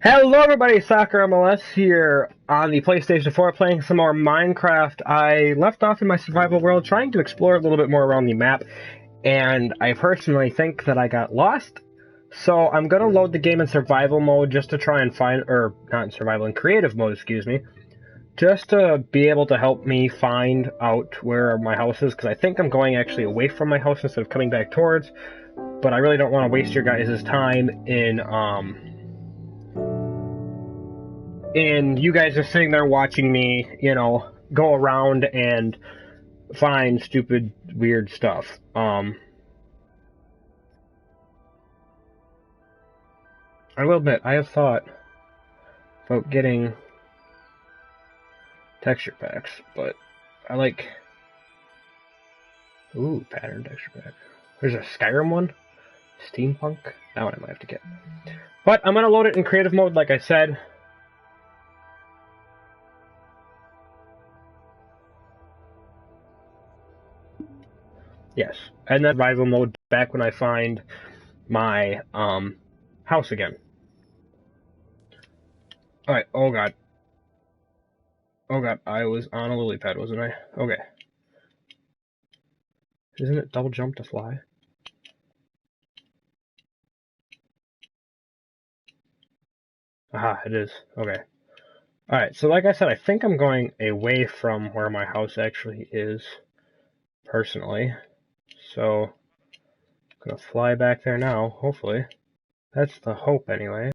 Hello everybody, Soccer MLS here on the PlayStation 4 playing some more Minecraft. I left off in my survival world trying to explore a little bit more around the map, and I personally think that I got lost. So I'm going to load the game in survival mode just to try and find, or not in survival, in creative mode, excuse me, just to be able to help me find out where my house is, because I think I'm going actually away from my house instead of coming back towards, but I really don't want to waste your guys' time and you guys are sitting there watching me, go around and find stupid, weird stuff. I will admit, I have thought about getting texture packs, but I like... Ooh, pattern texture pack. There's a Skyrim one? Steampunk? That one I might have to get. But I'm going to load it in creative mode, like I said. Yes, and then survival mode back when I find my house again. Alright, oh god. Oh god, I was on a lily pad, wasn't I? Okay. Isn't it double jump to fly? Aha, it is. Okay. Alright, so like I said, I think I'm going away from where my house actually is, personally. So, I'm gonna fly back there now, hopefully. That's the hope, anyway.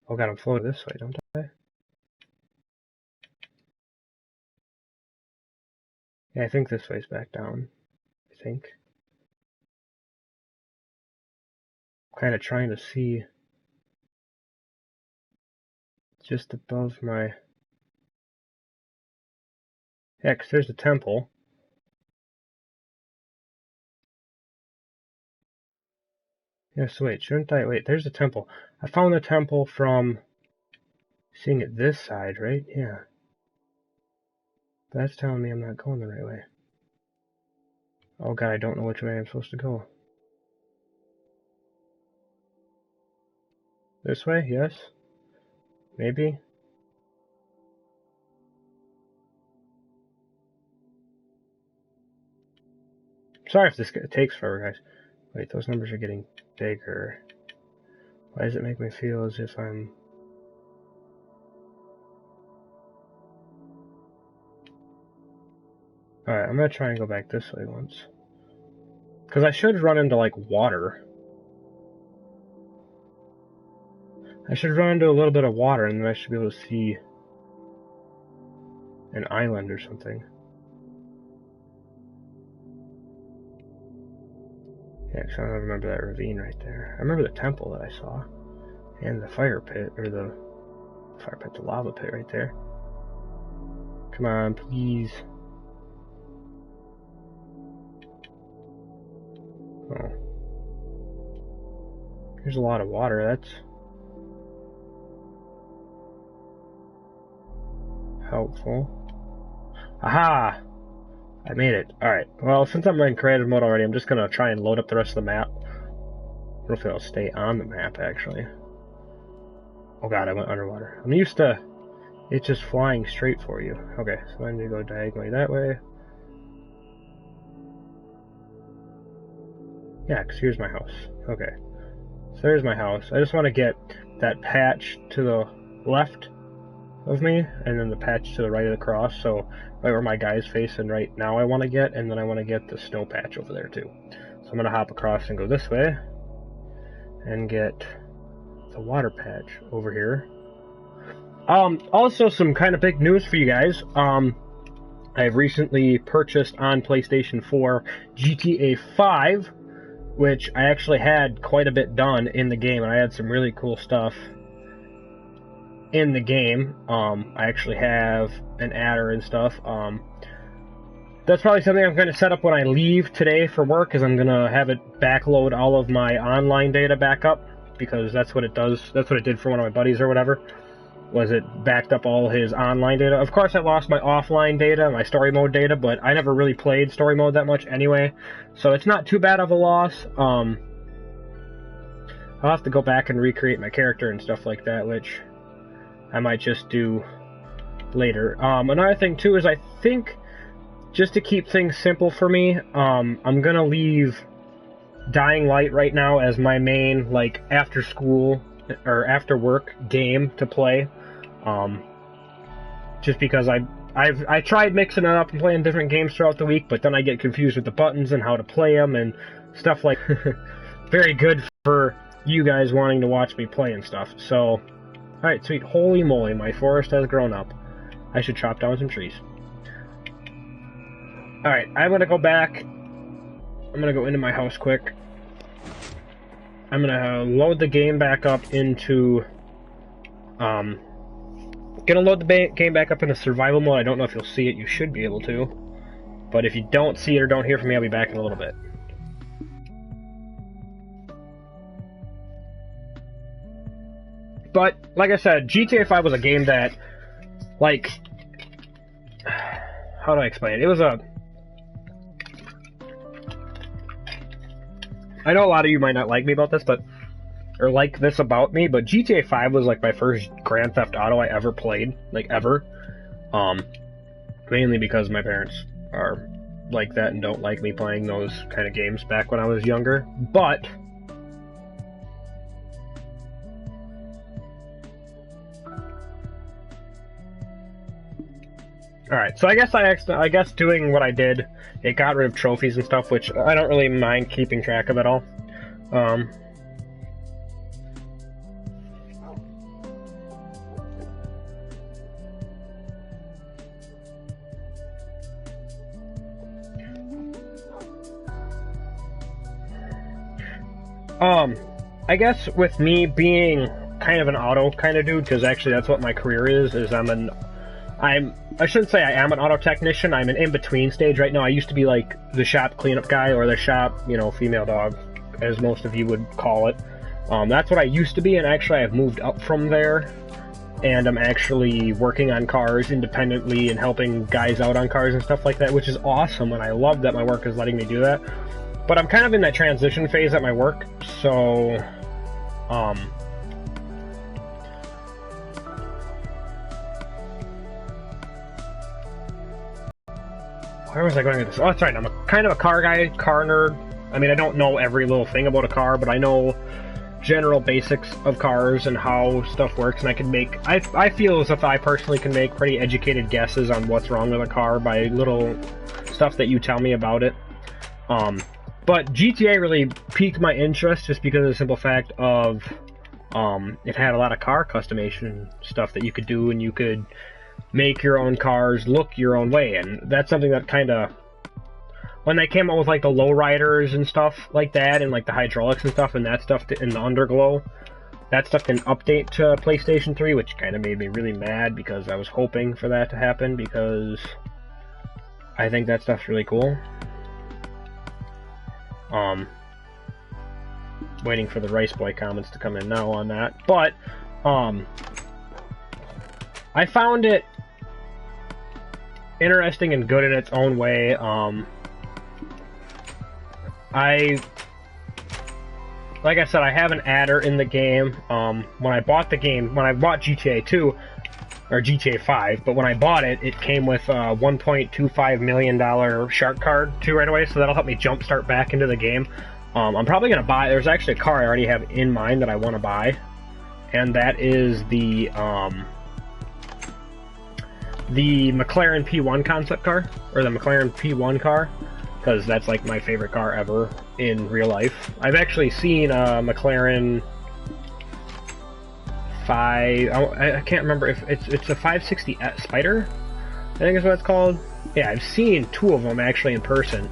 Oh god, I'm floating this way, don't I? Yeah, I think this way's back down. I think. I'm kind of trying to see just above my... Yeah, 'cause there's a temple. Yes, wait, shouldn't I? Wait, there's a temple. I found the temple from seeing it this side, right? Yeah. But that's telling me I'm not going the right way. Oh god, I don't know which way I'm supposed to go. This way? Yes? Maybe? Sorry if this takes forever, guys. Wait, those numbers are getting bigger. Why does it make me feel as if I'm... Alright, I'm gonna try and go back this way once. Because I should run into, like, water. I should run into a little bit of water, and then I should be able to see an island or something. Yeah, because I don't remember that ravine right there. I remember the temple that I saw. And the fire pit, or the fire pit, the lava pit right there. Come on, please. Oh. There's a lot of water, that's helpful. Aha! I made it. Alright, well, since I'm in creative mode already, I'm just gonna try and load up the rest of the map. I don't know if it'll stay on the map, actually. Oh god, I went underwater. I'm used to it just flying straight for you. Okay, so I need to go diagonally that way. Yeah, because here's my house. Okay. So there's my house. I just want to get that patch to the left of me, and then the patch to the right of the cross, so right where my guy's facing right now I want to get, and then I want to get the snow patch over there too. So I'm going to hop across and go this way, and get the water patch over here. Also some kind of big news for you guys. I've recently purchased on PlayStation 4 GTA 5, which I actually had quite a bit done in the game, and I had some really cool stuff in the game. I actually have an adder and stuff. That's probably something I'm going to set up when I leave today for work, because I'm going to have it backload all of my online data back up, because that's what it does. That's what it did for one of my buddies or whatever, was it backed up all his online data. Of course, I lost my offline data, my story mode data, but I never really played story mode that much anyway, so it's not too bad of a loss. I'll have to go back and recreate my character and stuff like that, which I might just do later. Another thing too is I think, just to keep things simple for me, I'm gonna leave Dying Light right now as my main, like, after school or after work game to play. Just because I tried mixing it up and playing different games throughout the week, but then I get confused with the buttons and how to play them and stuff like. Very good for you guys wanting to watch me play and stuff. So, alright, sweet. Holy moly, my forest has grown up. I should chop down some trees. Alright, I'm gonna go back. I'm gonna go into my house quick. I'm gonna load the game back up into... Gonna load the game back up into survival mode. I don't know if you'll see it. You should be able to. But if you don't see it or don't hear from me, I'll be back in a little bit. But, like I said, GTA 5 was a game that, like... How do I explain it? It was a... I know a lot of you might not like me about this, but... Or like this about me, but GTA 5 was like my first Grand Theft Auto I ever played, like ever. Mainly because my parents are like that and don't like me playing those kind of games back when I was younger. But alright, so I guess doing what I did, it got rid of trophies and stuff, which I don't really mind keeping track of at all. I guess with me being kind of an auto kind of dude, because actually that's what my career is I shouldn't say I am an auto technician, I'm an in-between stage right now. I used to be like the shop cleanup guy, or the shop, female dog, as most of you would call it. That's what I used to be, and actually I've moved up from there, and I'm actually working on cars independently and helping guys out on cars and stuff like that, which is awesome, and I love that my work is letting me do that. But I'm kind of in that transition phase at my work, so, where was I going with this? Oh, that's right, I'm kind of a car guy, car nerd. I mean, I don't know every little thing about a car, but I know general basics of cars and how stuff works, and I can make, I feel as if I personally can make pretty educated guesses on what's wrong with a car by little stuff that you tell me about it. But GTA really piqued my interest just because of the simple fact of it had a lot of car customization stuff that you could do, and you could make your own cars look your own way, and that's something that kind of, when they came out with like the lowriders and stuff like that, and like the hydraulics and stuff, and that stuff in the Underglow, that stuff didn't update to PlayStation 3, which kind of made me really mad because I was hoping for that to happen, because I think that stuff's really cool. Waiting for the Rice Boy comments to come in now on that, but I found it interesting and good in its own way. Like I said, I have an adder in the game. When I bought the game, when I bought GTA 2, or GTA 5, but when I bought it, it came with a $1.25 million shark card too right away, so that'll help me jumpstart back into the game. I'm probably going to buy, there's actually a car I already have in mind that I want to buy, and that is the McLaren P1 concept car, or the McLaren P1 car, because that's like my favorite car ever in real life. I've actually seen a McLaren 5, I can't remember if it's a 560 Spider, I think is what it's called. Yeah, I've seen two of them actually in person.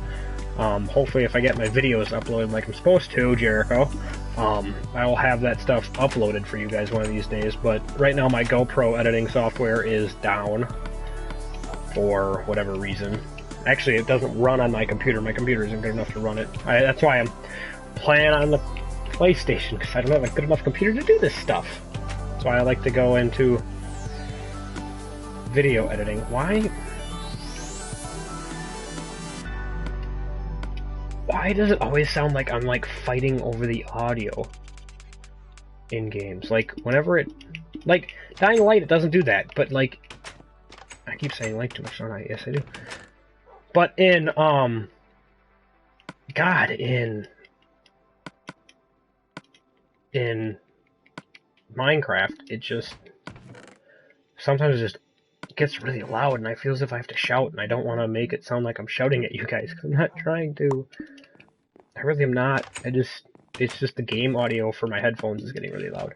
Hopefully if I get my videos uploaded like I'm supposed to, Jericho, I will have that stuff uploaded for you guys one of these days, but right now my GoPro editing software is down for whatever reason. Actually, it doesn't run on my computer. My computer isn't good enough to run it. That's why I'm playing on the PlayStation, because I don't have a good enough computer to do this stuff. That's why I like to go into video editing. Why does it always sound like I'm like fighting over the audio? in games. Like, whenever it... Like, Dying Light, it doesn't do that, but, like... I keep saying like too much, don't I? Yes, I do. But in, God, in Minecraft, it just... Sometimes it just gets really loud, and I feel as if I have to shout, and I don't want to make it sound like I'm shouting at you guys, because I'm not trying to. I really am not. It's just the game audio for my headphones is getting really loud.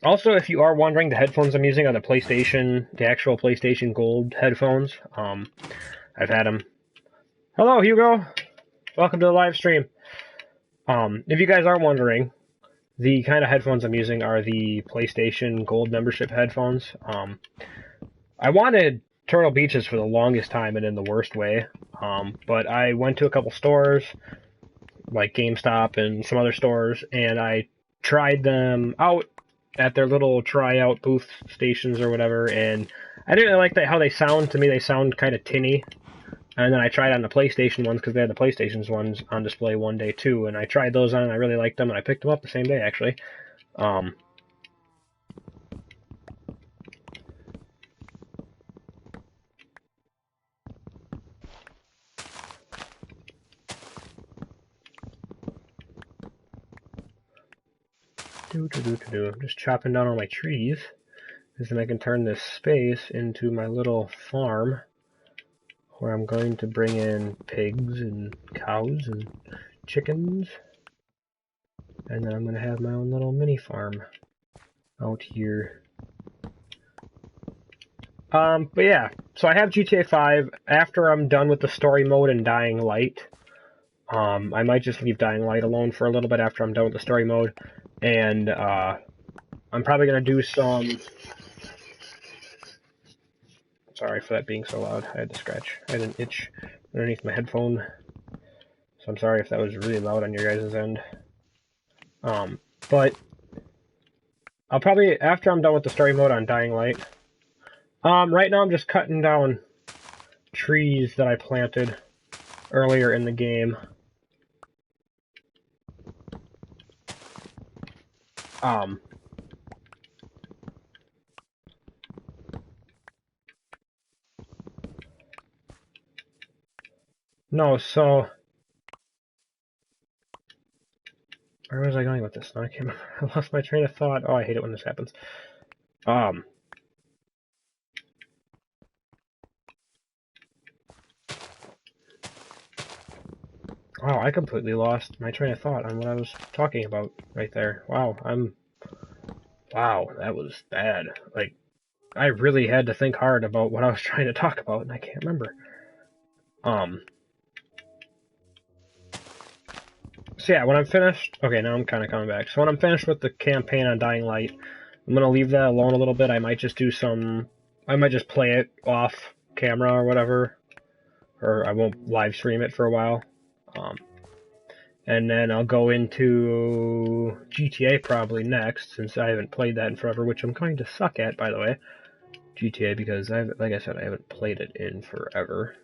Also, if you are wondering, the headphones I'm using are the actual PlayStation Gold headphones. I've had them. Hello, Hugo! Welcome to the live stream. If you guys are wondering, the kind of headphones I'm using are the PlayStation Gold membership headphones. I wanted Turtle Beaches for the longest time and in the worst way, but I went to a couple stores, like GameStop and some other stores, and I tried them out at their little tryout booth stations or whatever, and I didn't really like how they sound. To me, they sound kind of tinny. And then I tried on the PlayStation ones, because they had the PlayStation ones on display one day too, and I tried those on, and I really liked them, and I picked them up the same day, actually. I'm just chopping down all my trees, because then I can turn this space into my little farm, where I'm going to bring in pigs and cows and chickens, and then I'm going to have my own little mini farm out here. But yeah, so I have GTA 5. After I'm done with the story mode and Dying Light, I might just leave Dying Light alone for a little bit after I'm done with the story mode, and I'm probably going to do some... Sorry for that being so loud. I had to scratch. I had an itch underneath my headphone, so I'm sorry if that was really loud on your guys' end. But I'll probably, after I'm done with the story mode on Dying Light, right now I'm just cutting down trees that I planted earlier in the game. No, so... Where was I going with this? No, I can't remember. I lost my train of thought. Oh, I hate it when this happens. Oh, I completely lost my train of thought on what I was talking about right there. Wow, Wow, that was bad. Like, I really had to think hard about what I was trying to talk about, and I can't remember. So yeah, when I'm finished... Okay, now I'm kind of coming back. So when I'm finished with the campaign on Dying Light, I'm going to leave that alone a little bit. I might just do some... I might just play it off camera or whatever. Or I won't live stream it for a while. And then I'll go into GTA probably next, since I haven't played that in forever, which I'm kind of suck at, by the way. GTA, because, like I said, I haven't played it in forever.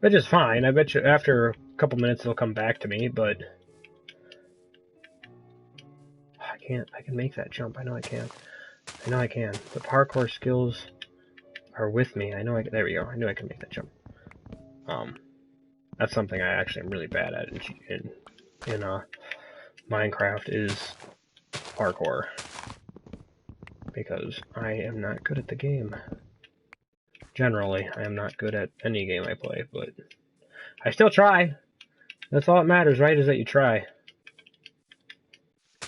Which is fine. I bet you after a couple minutes it'll come back to me, but... I can make that jump. I know I can. I know I can. The parkour skills are with me. I know I can... There we go. I knew I could make that jump. That's something I actually am really bad at in Minecraft is parkour. Because I am not good at the game. Generally, I am not good at any game I play, but I still try. That's all that matters, right? Is that you try. I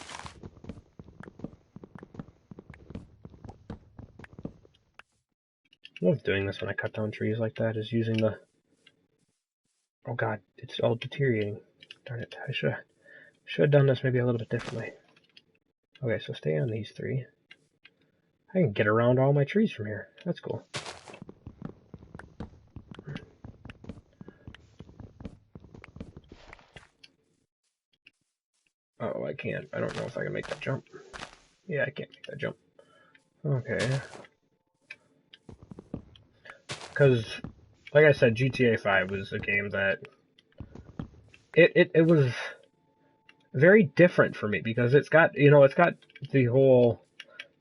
love doing this when I cut down trees like that, is using the... Oh god, it's all deteriorating. Darn it, I should have done this maybe a little bit differently. Okay, so stay on these three. I can get around all my trees from here. That's cool. Oh, I can't. I don't know if I can make that jump. Yeah, I can't make that jump. Okay. Because, like I said, GTA 5 was a game that... It was... very different for me because it's got, it's got the whole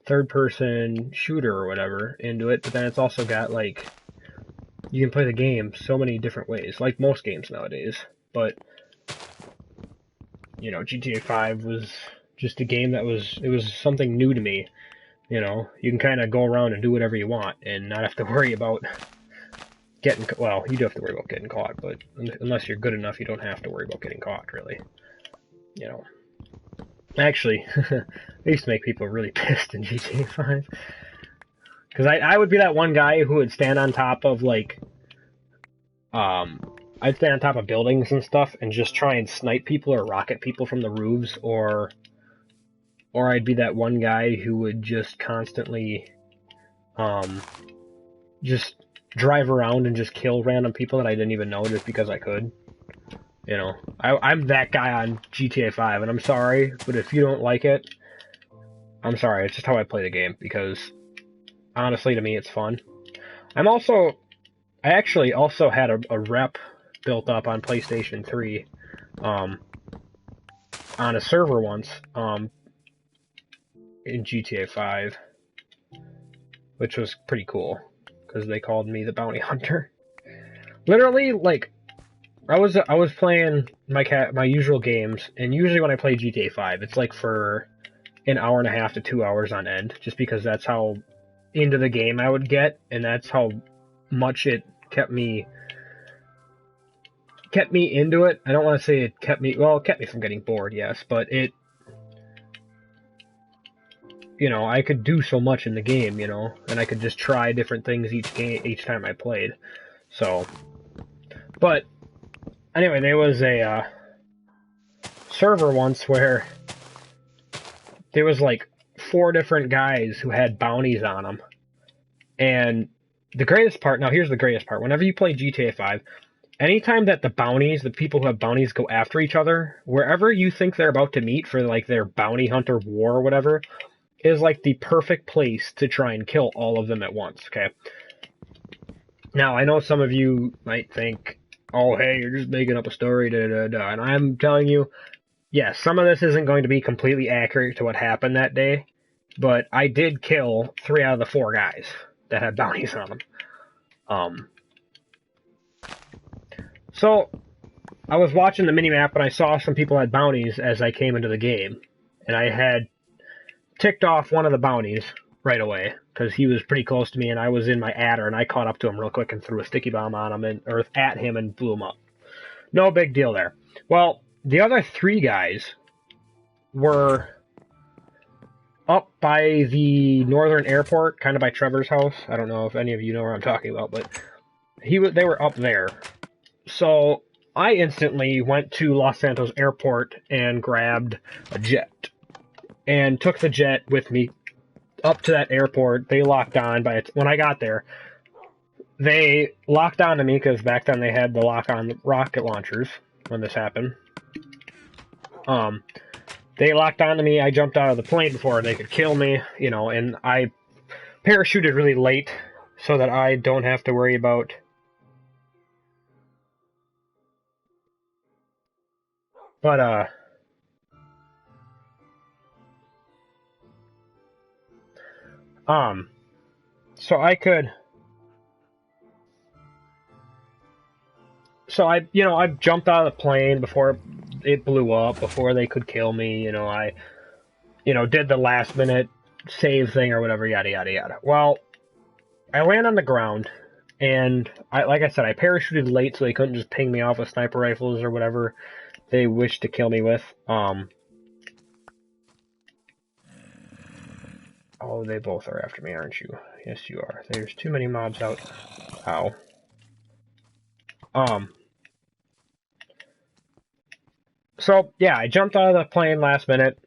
third person shooter or whatever into it, but then it's also got like you can play the game so many different ways, like most games nowadays. But GTA 5 was just a game that was something new to me. You can kind of go around and do whatever you want and not have to worry about well, you do have to worry about getting caught, but unless you're good enough, you don't have to worry about getting caught, really. Actually, I used to make people really pissed in GTA 5. Because I would be that one guy who would stand on top of, like, I'd stand on top of buildings and stuff and just try and snipe people or rocket people from the roofs, or I'd be that one guy who would just constantly, just drive around and just kill random people that I didn't even know just because I could. I'm that guy on GTA 5, and I'm sorry, but if you don't like it, I'm sorry. It's just how I play the game, because honestly, to me, it's fun. I actually also had a rep built up on PlayStation 3, on a server once, in GTA 5, which was pretty cool, because they called me the bounty hunter. Literally, like, I was playing my usual games, and usually when I play GTA 5, it's like for an hour and a half to 2 hours on end, just because that's how into the game I would get, and that's how much it kept me into it. I don't want to say it kept me from getting bored, yes, but I could do so much in the game, and I could just try different things each time I played. So, but anyway, there was a server once where there was like 4 different guys who had bounties on them. And the greatest part, now here's the greatest part, whenever you play GTA 5, anytime that the people who have bounties go after each other, wherever you think they're about to meet for like their bounty hunter war or whatever, is like the perfect place to try and kill all of them at once, okay? Now, I know some of you might think, oh, hey, you're just making up a story, and I'm telling you, yes, some of this isn't going to be completely accurate to what happened that day, but I did kill 3 out of the 4 guys that had bounties on them. So, I was watching the minimap and I saw some people had bounties as I came into the game, and I had ticked off one of the bounties right away, because he was pretty close to me, and I was in my adder, and I caught up to him real quick and threw a sticky bomb on him, or at him, and blew him up. No big deal there. Well, the other 3 guys were up by the northern airport, kind of by Trevor's house. I don't know if any of you know where I'm talking about, but they were up there. So I instantly went to Los Santos Airport and grabbed a jet and took the jet with me up to that airport. They locked on when I got there. They locked on to me because back then they had the lock-on rocket launchers when this happened. They locked on to me. I jumped out of the plane before they could kill me, and I parachuted really late so that I don't have to worry about so I could I jumped out of the plane before it blew up, before they could kill me. I did the last minute save thing or whatever, yada yada yada. Well, I land on the ground, and like I said, I parachuted late so they couldn't just ping me off with sniper rifles or whatever they wished to kill me with. Oh, they both are after me, aren't you? Yes, you are. There's too many mobs out. Ow. So, yeah, I jumped out of the plane last minute,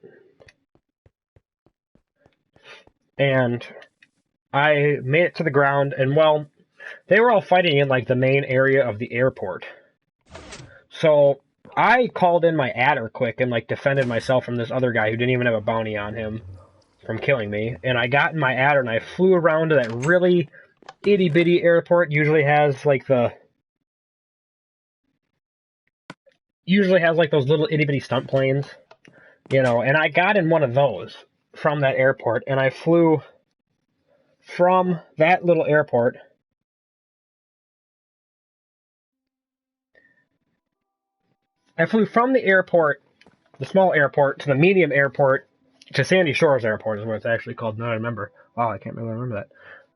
and I made it to the ground, and, well, they were all fighting in, like, the main area of the airport. So, I called in my adder quick and, like, defended myself from this other guy who didn't even have a bounty on him from killing me, and I got in my adder and I flew around to that really itty-bitty airport. Usually has like those little itty-bitty stunt planes you know, and I got in one of those from that airport, and I flew from that little airport. I flew from the airport, the small airport, to the medium airport, to Sandy Shores Airport is what it's actually called. Now I remember. Wow, I can't really remember that.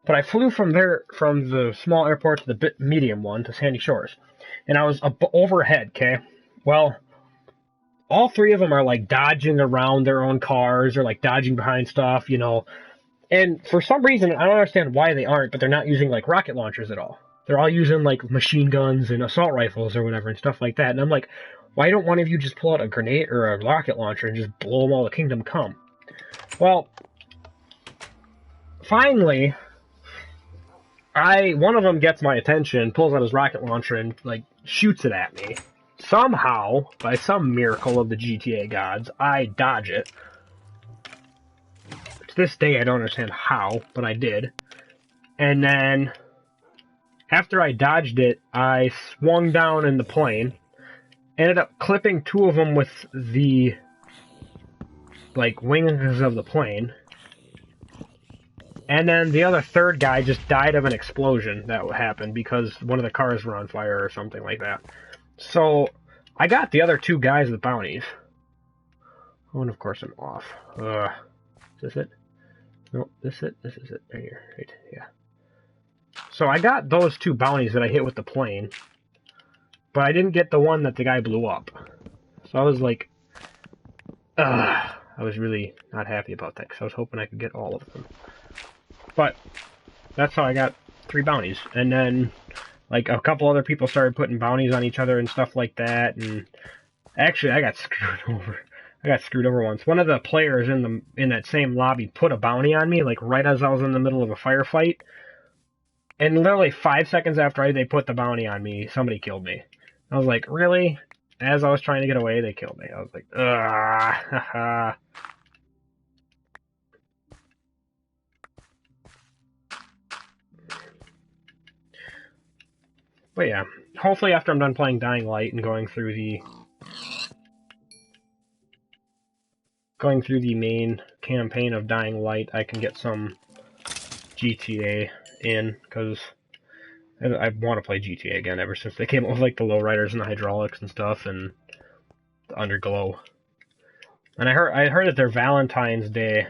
But I flew from there, from the small airport to the medium one, to Sandy Shores. And I was overhead, okay? Well, all three of them are like dodging around their own cars or like dodging behind stuff, you know. And for some reason, I don't understand why they aren't, but they're not using like rocket launchers at all. They're all using like machine guns and assault rifles or whatever and stuff like that. And I'm like, why don't one of you just pull out a grenade or a rocket launcher and just blow them all to kingdom come? Well, finally, one of them gets my attention, pulls out his rocket launcher and like shoots it at me. Somehow, by some miracle of the GTA gods, I dodge it. To this day, I don't understand how, but I did. And then, after I dodged it, I swung down in the plane, ended up clipping two of them with the, like, wings of the plane. And then the other third guy just died of an explosion that happened because one of the cars were on fire or something like that. So, I got the other two guys with bounties. Oh, and of course I'm off. Is this it? No, this is it. Right here. Right, yeah. So I got those two bounties that I hit with the plane. But I didn't get the one that the guy blew up. So I was like... I was really not happy about that because I was hoping I could get all of them. But that's how I got 3 bounties. And then... like, a couple other people started putting bounties on each other and stuff like that, and actually, I got screwed over. I got screwed over once. One of the players in that same lobby put a bounty on me, like, right as I was in the middle of a firefight, and literally 5 seconds after they put the bounty on me, somebody killed me. I was like, really? As I was trying to get away, they killed me. I was like, haha. But yeah, hopefully after I'm done playing Dying Light and going through the main campaign of Dying Light, I can get some GTA in, because I want to play GTA again ever since they came out with like the lowriders and the hydraulics and stuff and the Underglow. And I heard that their Valentine's Day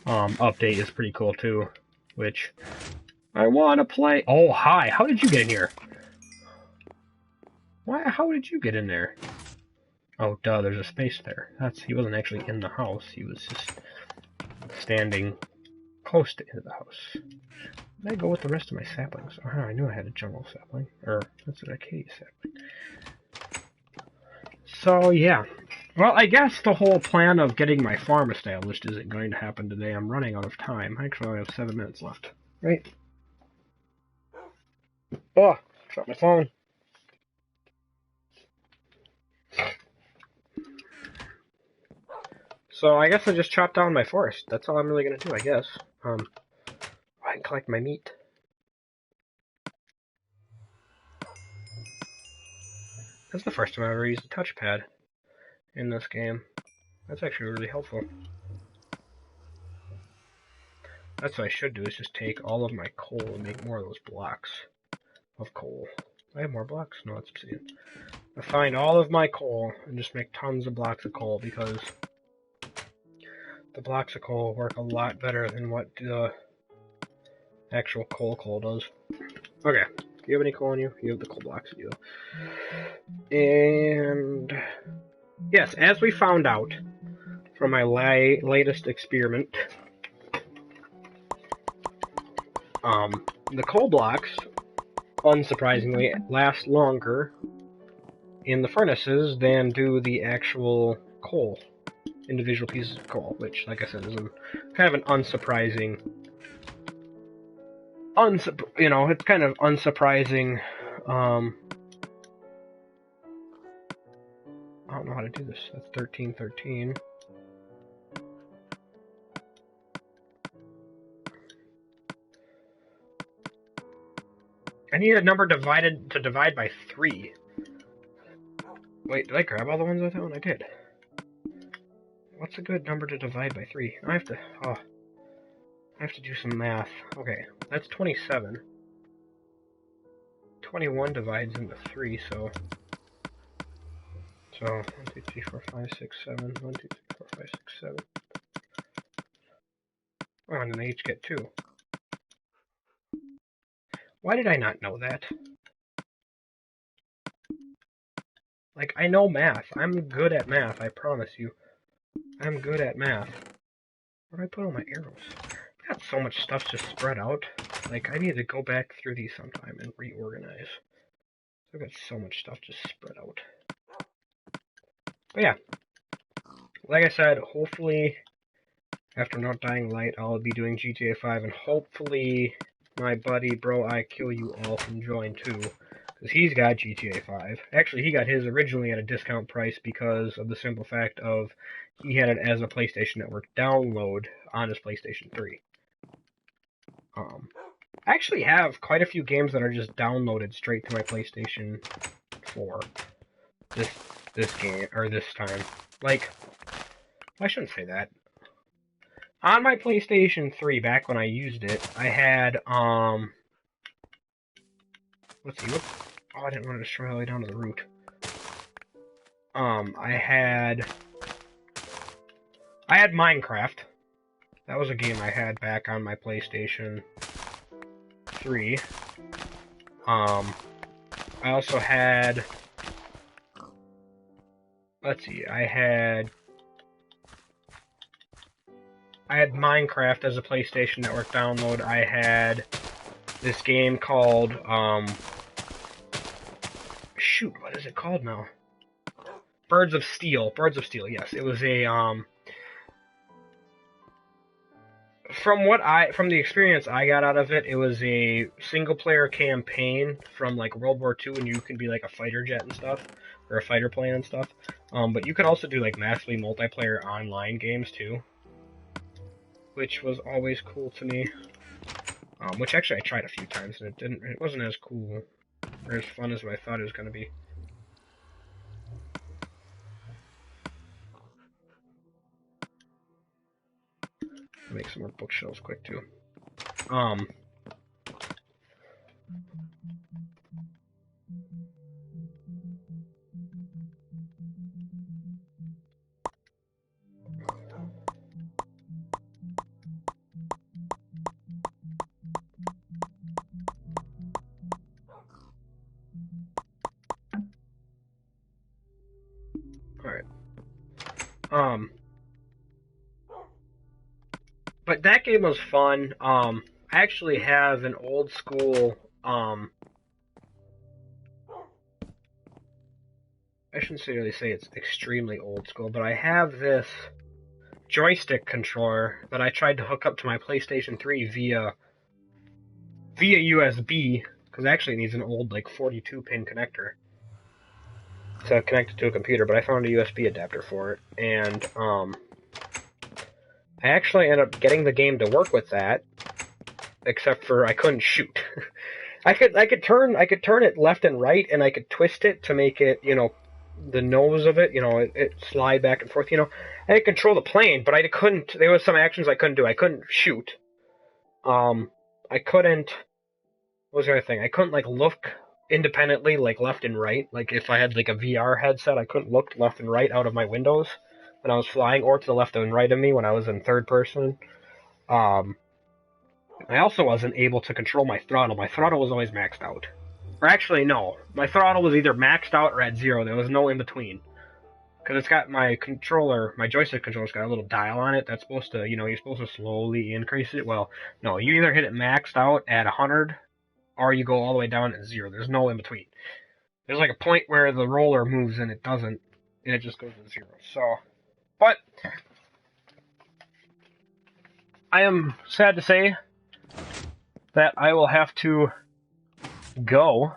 update is pretty cool too, which I want to play. Oh, hi! How did you get in here? Why? How did you get in there? Oh, duh, there's a space there. He wasn't actually in the house. He was just standing close to the house. Did I go with the rest of my saplings? Oh, I knew I had a jungle sapling. Or, that's an acacia sapling. So, yeah. Well, I guess the whole plan of getting my farm established isn't going to happen today. I'm running out of time. Actually, I have 7 minutes left. Right? Oh, dropped my phone. So I guess I just chopped down my forest. That's all I'm really gonna do, I guess. I can collect my meat. That's the first time I've ever used a touchpad in this game. That's actually really helpful. That's what I should do, is just take all of my coal and make more of those blocks of coal. Do I have more blocks? No, it's obsidian. I find all of my coal and just make tons of blocks of coal, because the blocks of coal work a lot better than what the actual coal does. Okay, do you have any coal on you? You have the coal blocks, you do. And yes, as we found out from my latest experiment, the coal blocks, unsurprisingly, last longer in the furnaces than do the actual coal, individual pieces of coal, which, like I said, is kind of an unsurprising, it's kind of unsurprising, I don't know how to do this. That's 1313. I need a number to divide by 3. Wait, did I grab all the ones with that one? I did. What's a good number to divide by 3? I have to do some math. Okay, that's 27. 21 divides into 3, so 1, 2, 3, 4, 5, 6, 7. 1, 2, 3, 4, 5, 6, 7. Oh, and then they each get 2. Why did I not know that? Like, I know math. I'm good at math, I promise you. I'm good at math. Where do I put all my arrows? I've got so much stuff just spread out. Like, I need to go back through these sometime and reorganize. I've got so much stuff just spread out. But yeah, like I said, hopefully after Not Dying Light, I'll be doing GTA 5, and hopefully my buddy Bro I Kill You All can join too, because he's got GTA 5. Actually, he got his originally at a discount price because of the simple fact of he had it as a PlayStation Network download on his PlayStation 3. I actually have quite a few games that are just downloaded straight to my PlayStation 4. This game, or this time. Like, I shouldn't say that. On my PlayStation 3, back when I used it, I had, let's see, I didn't want to destroy all the way down to the root. I had Minecraft. That was a game I had back on my PlayStation 3. I also had, let's see, I had Minecraft as a PlayStation Network download. I had this game called, shoot, what is it called now? Birds of Steel, yes. It was a, from the experience I got out of it, it was a single-player campaign from, like, World War II, and you can be, like, a fighter jet and stuff, or a fighter plane and stuff. But you could also do, like, massively multiplayer online games, too, which was always cool to me. Which actually I tried a few times, and it wasn't as cool, or as fun as I thought it was going to be. I'll make some more bookshelves quick, too. Alright. But that game was fun. I actually have an old school, I shouldn't really say it's extremely old school, but I have this joystick controller that I tried to hook up to my PlayStation 3 via USB, because actually it needs an old, like, 42-pin connector to connect it to a computer, but I found a USB adapter for it, and, I actually ended up getting the game to work with that, except for I couldn't shoot. I could turn it left and right, and I could twist it to make it, you know, the nose of it, you know, it slide back and forth, you know. I could control the plane, but I couldn't, there was some actions I couldn't do. I couldn't shoot. I couldn't, what was the other thing? I couldn't, like, look independently, like, left and right. Like, if I had, like, a VR headset, I couldn't look left and right out of my windows when I was flying, or to the left and right of me when I was in third person. I also wasn't able to control my throttle. My throttle was always maxed out. Or actually, no. My throttle was either maxed out or at 0. There was no in between. Because it's got my controller, my joystick controller's got a little dial on it that's supposed to, you know, you're supposed to slowly increase it. Well, no, you either hit it maxed out at 100, or you go all the way down at 0. There's no in between. There's like a point where the roller moves and it doesn't, and it just goes to 0. So, but I am sad to say that I will have to go.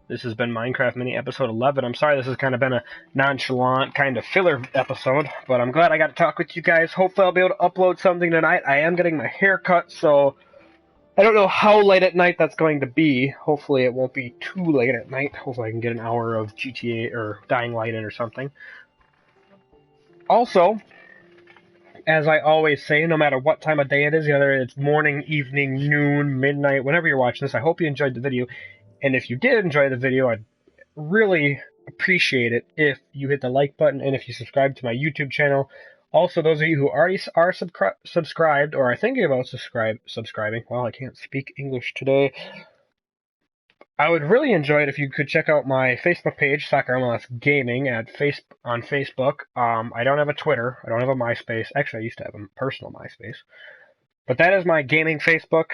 This has been Minecraft Mini Episode 11. I'm sorry this has kind of been a nonchalant, kind of filler episode, but I'm glad I got to talk with you guys. Hopefully I'll be able to upload something tonight. I am getting my hair cut, so I don't know how late at night that's going to be. Hopefully it won't be too late at night. Hopefully I can get an hour of GTA or Dying Light in or something. Also, as I always say, no matter what time of day it is, whether it's morning, evening, noon, midnight, whenever you're watching this, I hope you enjoyed the video. And if you did enjoy the video, I'd really appreciate it if you hit the like button and if you subscribe to my YouTube channel. Also, those of you who already are subscribed or are thinking about subscribing, well, I can't speak English today. I would really enjoy it if you could check out my Facebook page, Soccer MLS Gaming, on Facebook. I don't have a Twitter. I don't have a MySpace. Actually, I used to have a personal MySpace. But that is my gaming Facebook.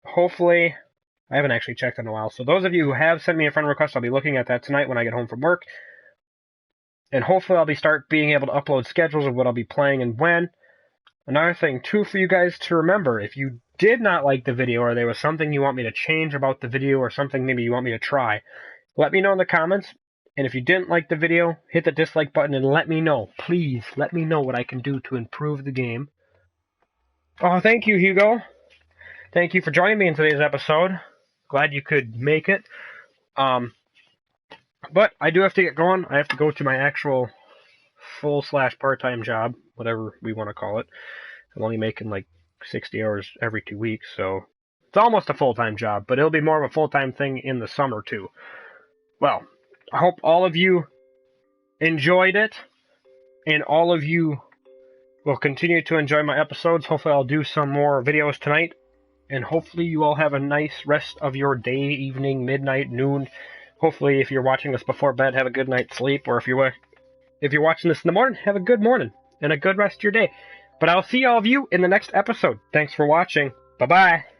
Hopefully, I haven't actually checked in a while. So those of you who have sent me a friend request, I'll be looking at that tonight when I get home from work. And hopefully I'll start being able to upload schedules of what I'll be playing and when. Another thing, too, for you guys to remember, if you did not like the video or there was something you want me to change about the video or something maybe you want me to try, let me know in the comments. And if you didn't like the video, hit the dislike button and let me know. Please, let me know what I can do to improve the game. Oh, thank you, Hugo. Thank you for joining me in today's episode. Glad you could make it. But I do have to get going. I have to go to my actual full/part-time job, whatever we want to call it. I'm only making like 60 hours every 2 weeks, so it's almost a full-time job, but it'll be more of a full-time thing in the summer too. Well, I hope all of you enjoyed it, and all of you will continue to enjoy my episodes. Hopefully I'll do some more videos tonight, and hopefully you all have a nice rest of your day, evening, midnight, noon. Hopefully if you're watching this before bed, have a good night's sleep, or if you're watching this in the morning, have a good morning and a good rest of your day. But I'll see all of you in the next episode. Thanks for watching. Bye-bye.